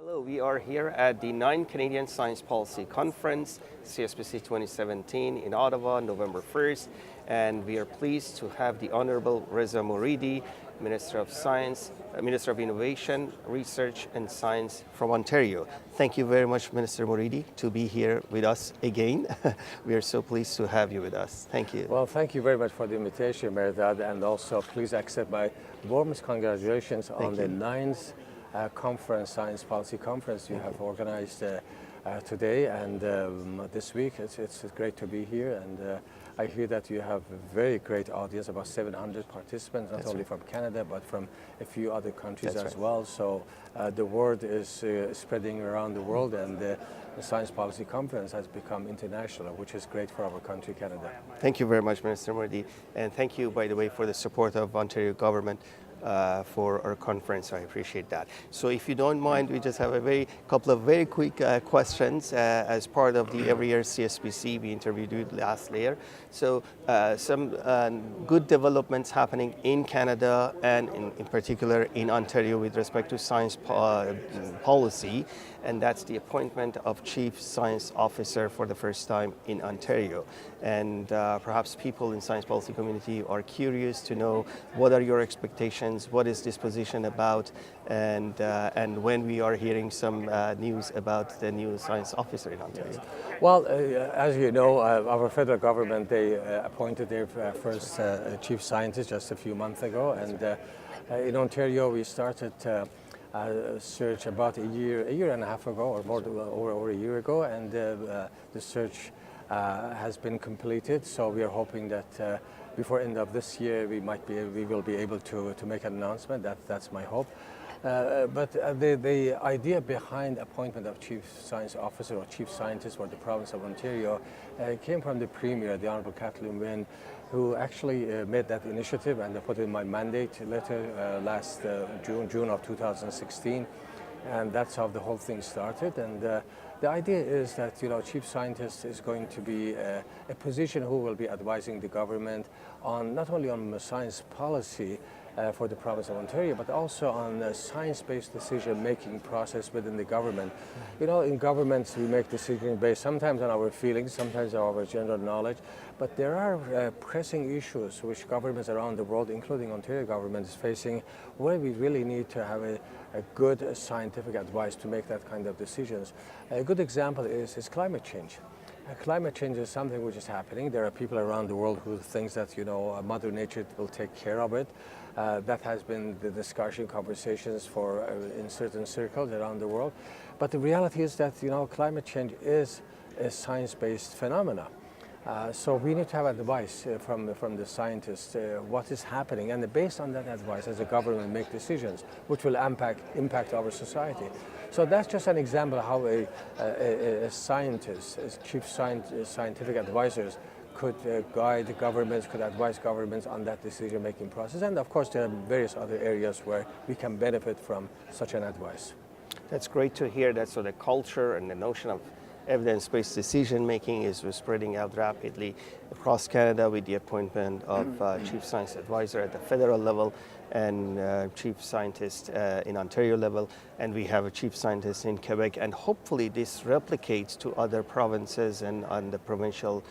Hello, we are here at the 9th Canadian Science Policy Conference, CSPC 2017 in Ottawa, November 1st, and we are pleased to have the Honorable Reza Moridi, Minister of Science, Minister of Innovation, Research and Science from Ontario. Thank you very much, Minister Moridi, to be here with us again. We are so pleased to have you with us. Thank you. Well, thank you very much for the invitation, Reza, and also please accept my warmest congratulations on the 9th Science Policy Conference you have organized today and this week. It's great to be here, and I hear that you have a very great audience, about 700 participants, not only from Canada, but from a few other countries as well. So the word is spreading around the world, and the Science Policy Conference has become international, which is great for our country, Canada. Thank you very much, Minister Moridi, and thank you, by the way, for the support of Ontario government for our conference. I appreciate that. So if you don't mind, we just have a couple of very quick questions as part of the every year CSPC we interviewed you last year. So some good developments happening in Canada and in particular in Ontario with respect to science policy, and that's the appointment of Chief Science Officer for the first time in Ontario. And perhaps people in science policy community are curious to know what are your expectations, what is this position about, and when we are hearing some news about the new science officer in Ontario. Yes. Well, as you know, our federal government, they appointed their first chief scientist just a few months ago, and in Ontario we started a search about a year and a half ago, or more over a year ago, and the search has been completed. So we are hoping that before end of this year we will be able to make an announcement. That's my hope. But the idea behind appointment of Chief Science Officer or Chief Scientist for the province of Ontario came from the Premier, the Honourable Kathleen Wynne, who actually made that initiative and put in my mandate letter last June of 2016. And that's how the whole thing started. And the idea is that, Chief Scientist is going to be a position who will be advising the government on not only on science policy for the province of Ontario, but also on the science-based decision-making process within the government. In governments we make decisions based sometimes on our feelings, sometimes on our general knowledge, but there are pressing issues which governments around the world, including Ontario government, is facing, where we really need to have a good scientific advice to make that kind of decisions. A good example is climate change. Climate change is something which is happening. There are people around the world who think that Mother Nature will take care of it. That has been the discussion, conversations in certain circles around the world. But the reality is that climate change is a science-based phenomena. So we need to have advice from the scientists what is happening, and based on that advice, as a government, make decisions which will impact our society. So that's just an example of how a scientist, as chief scientific advisors, could guide governments, could advise governments on that decision-making process. And of course, there are various other areas where we can benefit from such an advice. That's great to hear that. So the culture and the notion of evidence-based decision-making is spreading out rapidly across Canada with the appointment of Chief Science Advisor at the federal level and Chief Scientist in Ontario level, and we have a Chief Scientist in Quebec, and hopefully this replicates to other provinces and on the provincial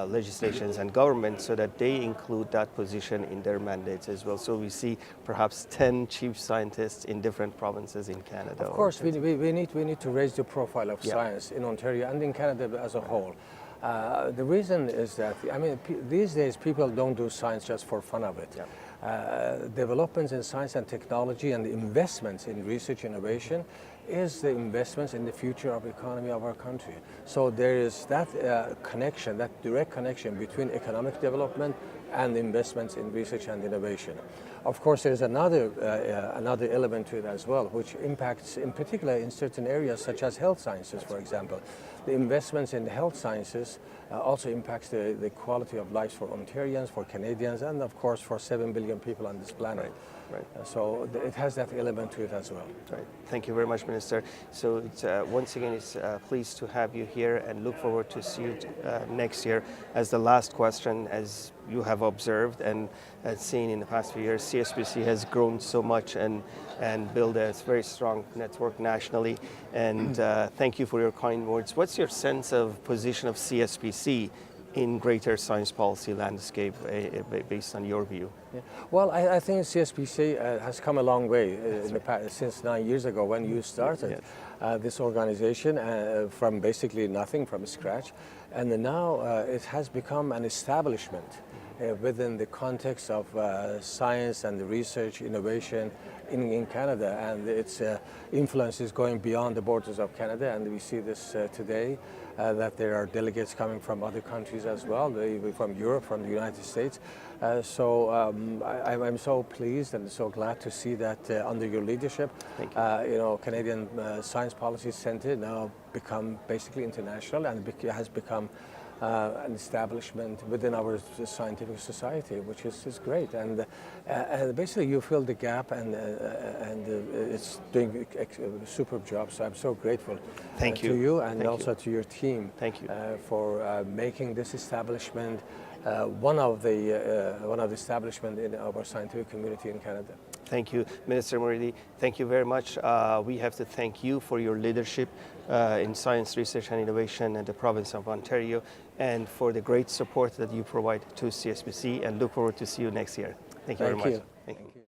legislations and governments so that they include that position in their mandates as well. So we see perhaps 10 chief scientists in different provinces in Canada. Of course, we need to raise the profile of science in Ontario and in Canada as a whole. The reason is that, these days people don't do science just for fun of it. Developments in science and technology and the investments in research innovation is the investments in the future of the economy of our country. So there is that connection, that direct connection between economic development and investments in research and innovation. Of course, there's another element to it as well, which impacts in particular in certain areas such as health sciences, for example. The investments in the health sciences also impacts the quality of life for Ontarians, for Canadians, and of course for 7 billion people on this planet. Right. So it has that element to it as well. Right. Thank you very much, Minister. So it's, once again, it's pleased to have you here and look forward to see you next year. As the last question, as you have observed and seen in the past few years, CSPC has grown so much and built a very strong network nationally. And thank you for your kind words. What's your sense of position of CSPC in greater science policy landscape based on your view? Yeah. Well, I think CSPC has come a long way in the past, since 9 years ago when you started this organization from basically nothing, from scratch. And now it has become an establishment within the context of science and research, innovation in Canada. And its influence is going beyond the borders of Canada. And we see this today, that there are delegates coming from other countries as well, from Europe, from the United States. So I'm so pleased and so glad to see that under your leadership, Canadian Science Policy Centre now become basically international and has become an establishment within our scientific society, which is great. And basically you fill the gap, and it's doing a superb job. So I'm so grateful to you and also to your team. Thank you. For making this establishment one of the establishment in our scientific community in Canada. Thank you, Minister Moridi. Thank you very much. We have to thank you for your leadership in science, research and innovation in the province of Ontario, and for the great support that you provide to CSPC, and look forward to see you next year. Thank you very much. Thank you.